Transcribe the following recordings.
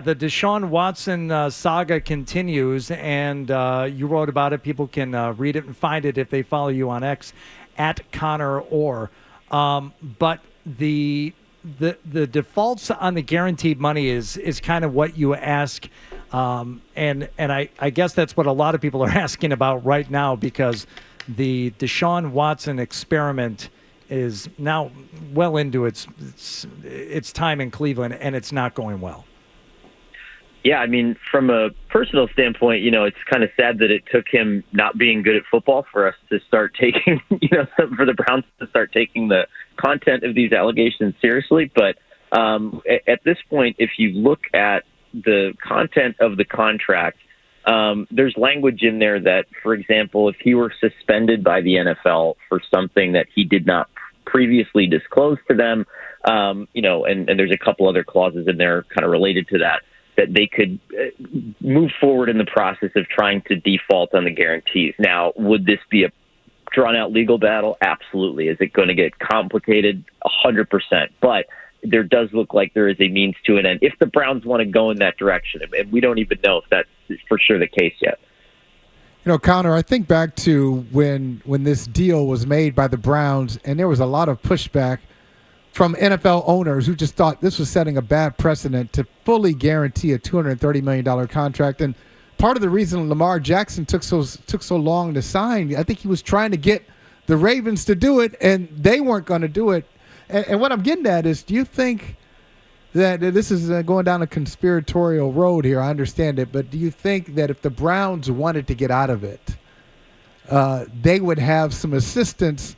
The Deshaun Watson saga continues, and you wrote about it. People can read it and find it if they follow you on X at Conor Orr. But the defaults on the guaranteed money is kind of what you ask, and I guess that's what a lot of people are asking about right now because the Deshaun Watson experiment is now well into its time in Cleveland, and it's not going well. Yeah, I mean, from a personal standpoint, it's kind of sad that it took him not being good at football for us to start taking, for the Browns to start taking the content of these allegations seriously. But at this point, if you look at the content of the contract, there's language in there that, for example, if he were suspended by the NFL for something that he did not previously disclose to them, and there's a couple other clauses in there kind of related to that they could move forward in the process of trying to default on the guarantees. Now, would this be a drawn-out legal battle? Absolutely. Is it going to get complicated? 100%. But there does look like there is a means to an end if the Browns want to go in that direction. And we don't even know if that's for sure the case yet. Conor, I think back to when this deal was made by the Browns, and there was a lot of pushback from NFL owners who just thought this was setting a bad precedent to fully guarantee a $230 million contract. And part of the reason Lamar Jackson took so long to sign, I think he was trying to get the Ravens to do it, and they weren't going to do it. And what I'm getting at is, do you think that this is going down a conspiratorial road here? I understand it, but do you think that if the Browns wanted to get out of it, they would have some assistance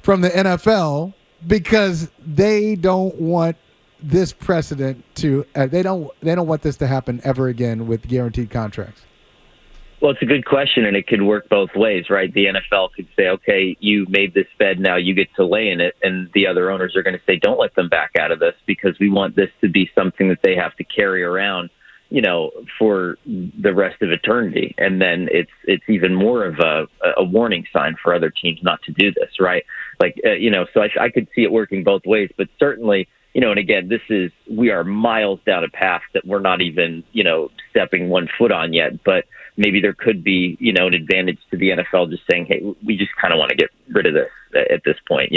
from the NFL because they don't want this precedent to they don't want this to happen ever again with guaranteed contracts? Well, it's a good question, and it could work both ways, right? The NFL could say, okay, you made this bed, now you get to lay in it, and the other owners are going to say, don't let them back out of this because we want this to be something that they have to carry around, for the rest of eternity. And then it's even more of a warning sign for other teams not to do this, right? So I could see it working both ways, but certainly, and again, we are miles down a path that we're not even, stepping one foot on yet, but maybe there could be, an advantage to the NFL just saying, hey, we just kind of want to get rid of this at this point,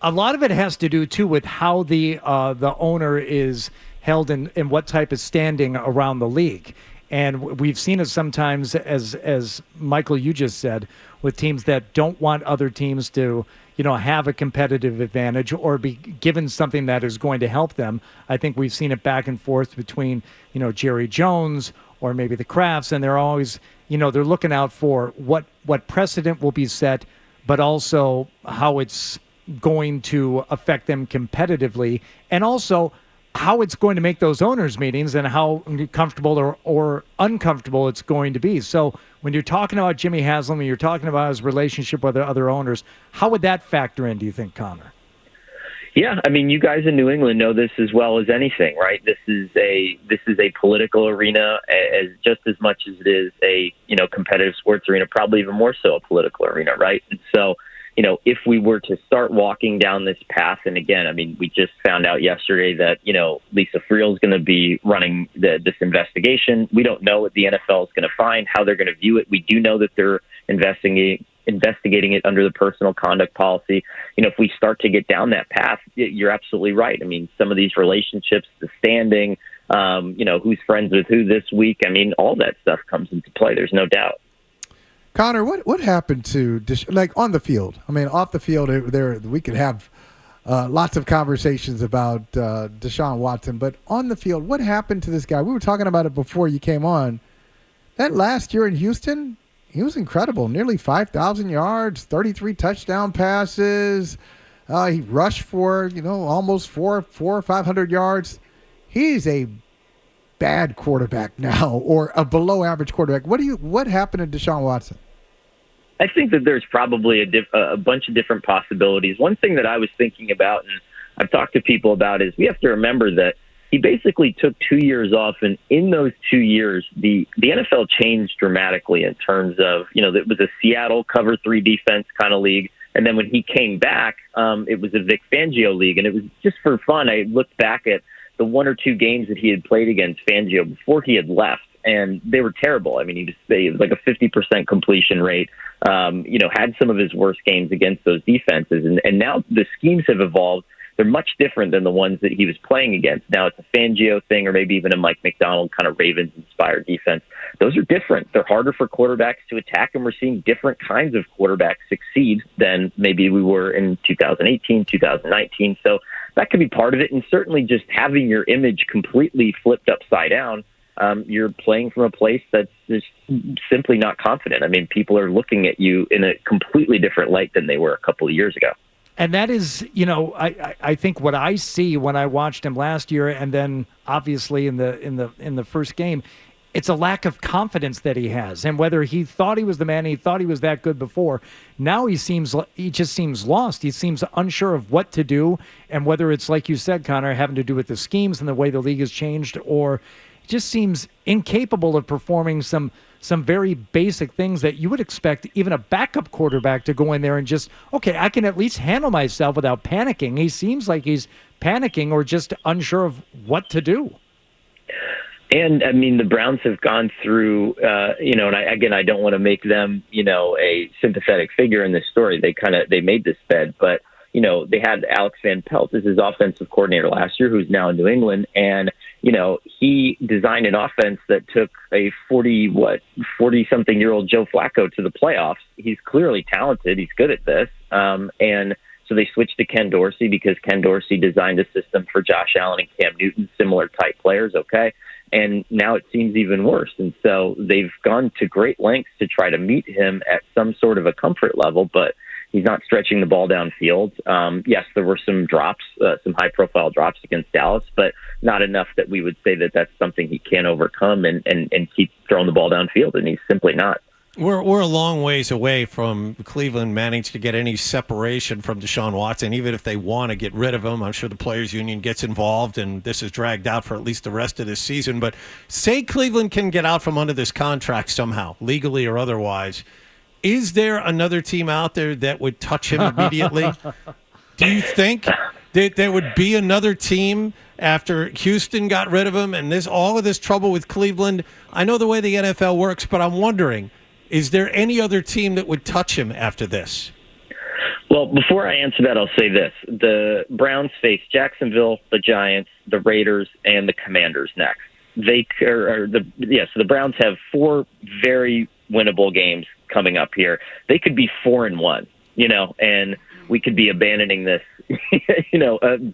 A lot of it has to do, too, with how the owner is held in what type of standing around the league. And we've seen it sometimes, as Michael, you just said, with teams that don't want other teams to, have a competitive advantage or be given something that is going to help them. I think we've seen it back and forth between, Jerry Jones or maybe the Crafts, and they're always, they're looking out for what precedent will be set, but also how it's going to affect them competitively, and also how it's going to make those owners' meetings and how comfortable or uncomfortable it's going to be. So when you're talking about Jimmy Haslam and you're talking about his relationship with the other owners, how would that factor in, do you think, Conor? Yeah, I mean, you guys in New England know this as well as anything, right? This is a political arena as just as much as it is a competitive sports arena, probably even more so a political arena, right? And so, if we were to start walking down this path, and again, I mean, we just found out yesterday that Lisa Friel is going to be running this investigation. We don't know what the NFL is going to find, how they're going to view it. We do know that they're investigating it under the personal conduct policy. If we start to get down that path, you're absolutely right. I mean, some of these relationships, the standing, who's friends with who this week, I mean, all that stuff comes into play. There's no doubt. Conor, what happened to on the field? I mean, off the field, we could have lots of conversations about Deshaun Watson, but on the field, what happened to this guy? We were talking about it before you came on. That last year in Houston, he was incredible. Nearly 5,000 yards, 33 touchdown passes. He rushed for, almost 400 or 500 yards. He's a bad quarterback now, or a below average quarterback. What happened to Deshaun Watson? I think that there's probably a bunch of different possibilities. One thing that I was thinking about, and I've talked to people about, is we have to remember that he basically took 2 years off, and in those 2 years, the NFL changed dramatically in terms of, it was a Seattle cover 3 defense kind of league. And then when he came back, it was a Vic Fangio league. And it was just for fun. I looked back at the one or two games that he had played against Fangio before he had left, and they were terrible. I mean, he was like a 50% completion rate. Had some of his worst games against those defenses, and now the schemes have evolved. They're much different than the ones that he was playing against. Now it's a Fangio thing, or maybe even a Mike McDonald kind of Ravens-inspired defense. Those are different. They're harder for quarterbacks to attack, and we're seeing different kinds of quarterbacks succeed than maybe we were in 2018, 2019. So that could be part of it, and certainly just having your image completely flipped upside down. You're playing from a place that's just simply not confident. I mean, people are looking at you in a completely different light than they were a couple of years ago. And that is, I think what I see when I watched him last year, and then obviously in the first game, it's a lack of confidence that he has. And whether he thought he was the man, he thought he was that good before, now he just seems lost. He seems unsure of what to do, and whether it's, like you said, Conor, having to do with the schemes and the way the league has changed, or just seems incapable of performing some very basic things that you would expect even a backup quarterback to go in there and just, okay, I can at least handle myself without panicking. He seems like he's panicking or just unsure of what to do. And, I mean, the Browns have gone through, and I don't want to make them, a sympathetic figure in this story. They made this bed, but, they had Alex Van Pelt as his offensive coordinator last year, who's now in New England. And, he designed an offense that took a 40-something-year-old Joe Flacco to the playoffs. He's clearly talented. He's good at this. And so they switched to Ken Dorsey because Ken Dorsey designed a system for Josh Allen and Cam Newton, similar type players, okay? And now it seems even worse. And so they've gone to great lengths to try to meet him at some sort of a comfort level, but he's not stretching the ball downfield. Yes, there were some drops, some high-profile drops against Dallas, but not enough that we would say that that's something he can't overcome and keep throwing the ball downfield, and he's simply not. We're a long ways away from Cleveland managing to get any separation from Deshaun Watson, even if they want to get rid of him. I'm sure the players' union gets involved, and this is dragged out for at least the rest of this season. But say Cleveland can get out from under this contract somehow, legally or otherwise. Is there another team out there that would touch him immediately? Do you think that there would be another team after Houston got rid of him and all of this trouble with Cleveland? I know the way the NFL works, but I'm wondering, is there any other team that would touch him after this? Well, before I answer that, I'll say this. The Browns face Jacksonville, the Giants, the Raiders, and the Commanders next. So the Browns have 4 very winnable games coming up here. They could be 4-1, and we could be abandoning this,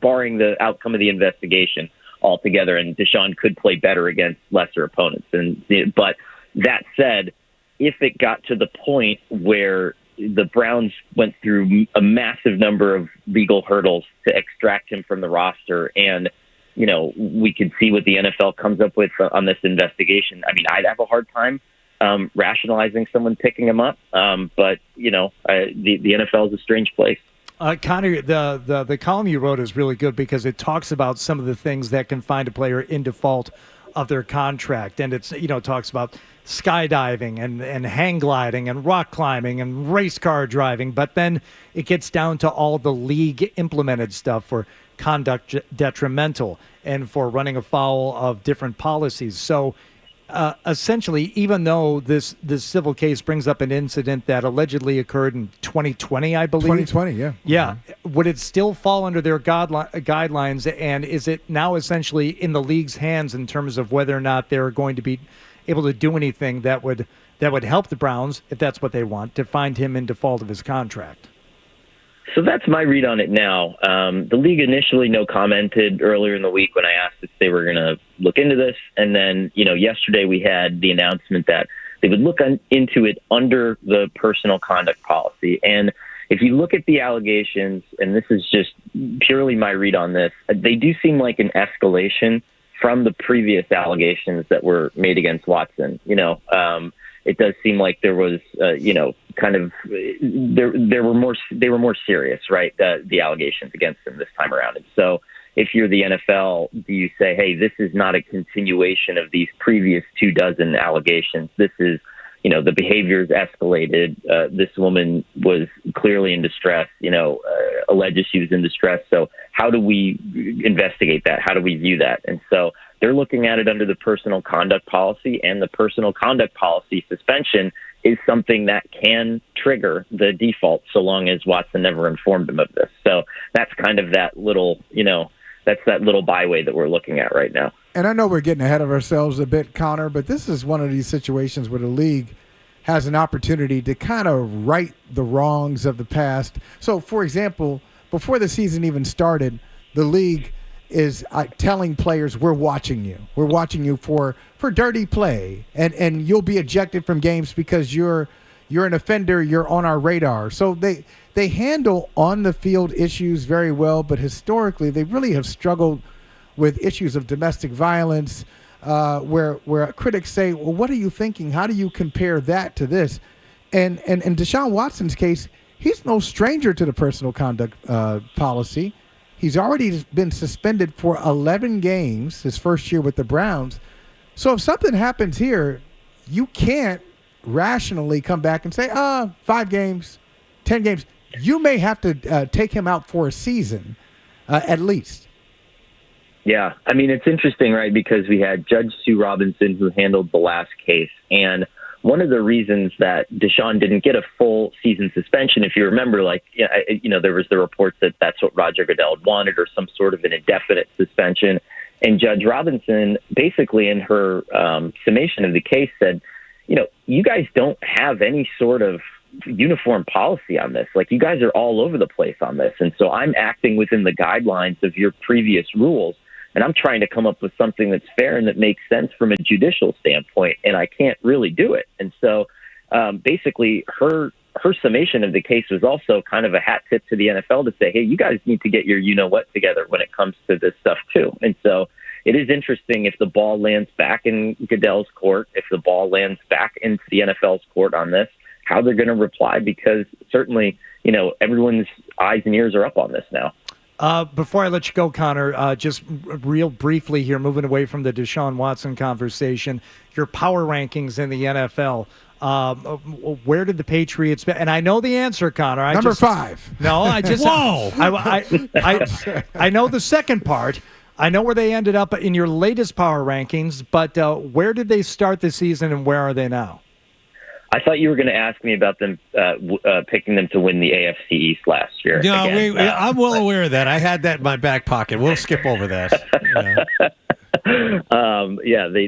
barring the outcome of the investigation altogether. And Deshaun could play better against lesser opponents. But that said, if it got to the point where the Browns went through a massive number of legal hurdles to extract him from the roster, and we could see what the NFL comes up with on this investigation, I mean, I'd have a hard time rationalizing someone picking him up. But the NFL is a strange place. Conor, the column you wrote is really good because it talks about some of the things that can find a player in default of their contract, and it's talks about skydiving and hang gliding and rock climbing and race car driving, but then it gets down to all the league implemented stuff for conduct detrimental and for running afoul of different policies. So essentially, even though this civil case brings up an incident that allegedly occurred in 2020, I believe. 2020, yeah. Yeah. Would it still fall under their guidelines, and is it now essentially in the league's hands in terms of whether or not they're going to be able to do anything that would help the Browns, if that's what they want, to find him in default of his contract? So that's my read on it now. The league initially no commented earlier in the week when I asked if they were going to look into this. And then, yesterday we had the announcement that they would look into it under the personal conduct policy. And if you look at the allegations, and this is just purely my read on this, they do seem like an escalation from the previous allegations that were made against Watson. It does seem like there was, they were more serious, right? The allegations against him this time around. And so if you're the NFL, do you say, hey, this is not a continuation of these previous 24 allegations. This is, the behaviors escalated. This woman was clearly in distress, alleges she was in distress. So how do we investigate that? How do we view that? And so they're looking at it under the personal conduct policy, and the personal conduct policy suspension is something that can trigger the default so long as Watson never informed him of this. So that's kind of that little, that's that little byway that we're looking at right now. And I know we're getting ahead of ourselves a bit, Conor, but this is one of these situations where the league has an opportunity to kind of right the wrongs of the past. So, for example, before the season even started, the league is telling players, we're watching you. We're watching you for dirty play, and you'll be ejected from games because you're an offender, you're on our radar. So they handle on-the-field issues very well, but historically they really have struggled with issues of domestic violence, where critics say, well, what are you thinking? How do you compare that to this? And in Deshaun Watson's case, he's no stranger to the personal conduct policy. He's already been suspended for 11 games his first year with the Browns. So if something happens here, you can't rationally come back and say, 5 games, 10 games. You may have to take him out for a season at least. Yeah, I mean, it's interesting, right, because we had Judge Sue Robinson who handled the last case. And one of the reasons that Deshaun didn't get a full season suspension, if you remember, there was the reports that that's what Roger Goodell wanted, or some sort of an indefinite suspension. And Judge Robinson, basically in her summation of the case, said, you guys don't have any sort of uniform policy on this. Like, you guys are all over the place on this. And so I'm acting within the guidelines of your previous rules. And I'm trying to come up with something that's fair and that makes sense from a judicial standpoint, and I can't really do it. And so basically her summation of the case was also kind of a hat tip to the NFL to say, hey, you guys need to get your you-know-what together when it comes to this stuff too. And so it is interesting if the ball lands back in Goodell's court, if the ball lands back into the NFL's court on this, how they're going to reply, because certainly, everyone's eyes and ears are up on this now. Before I let you go, Conor, just real briefly here, moving away from the Deshaun Watson conversation, your power rankings in the NFL. Where did the Patriots be? And I know the answer, Conor. Number 5. No, I just Whoa. I know the second part. I know where they ended up in your latest power rankings, but where did they start the season and where are they now? I thought you were going to ask me about them picking them to win the AFC East last year. No, I'm well aware of that. I had that in my back pocket. We'll skip over that.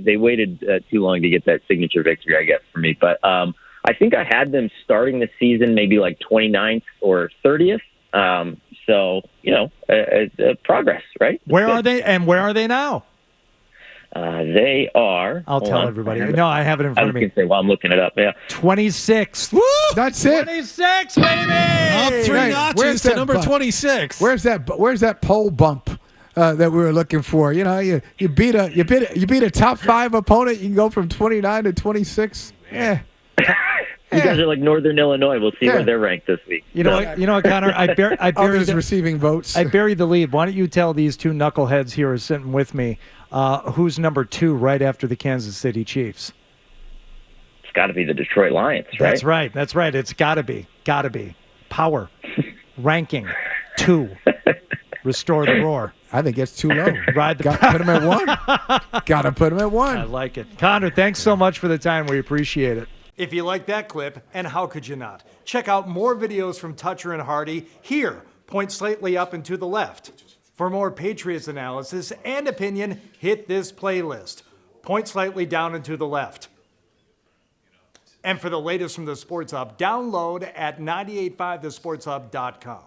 They waited too long to get that signature victory, I guess, for me. But I think I had them starting the season maybe like 29th or 30th. Progress, right? Where are they, and where are they now? They are. I'll tell everybody. No, I have it in front of me. I was going to say, while I'm looking it up. Yeah, 26. Woo! That's it. 26, baby. Up 3 notches to number 26. Where's that pole bump that we were looking for? You beat a top 5 opponent. You can go from 29 to 26. Yeah. You guys are like Northern Illinois. We'll see where they're ranked this week. You know what, Conor? I buried receiving votes. I buried the lead. Why don't you tell these two knuckleheads here who are sitting with me who's number 2 right after the Kansas City Chiefs? It's got to be the Detroit Lions, right? That's right. It's got to be. Power. Ranking 2. Restore the roar. I think it's too low. Put him at 1. Got to put him at 1. I like it. Conor, thanks so much for the time. We appreciate it. If you like that clip, and how could you not? Check out more videos from Toucher and Hardy here. Point slightly up and to the left. For more Patriots analysis and opinion, hit this playlist. Point slightly down and to the left. And for the latest from the Sports Hub, download at 985thesportshub.com.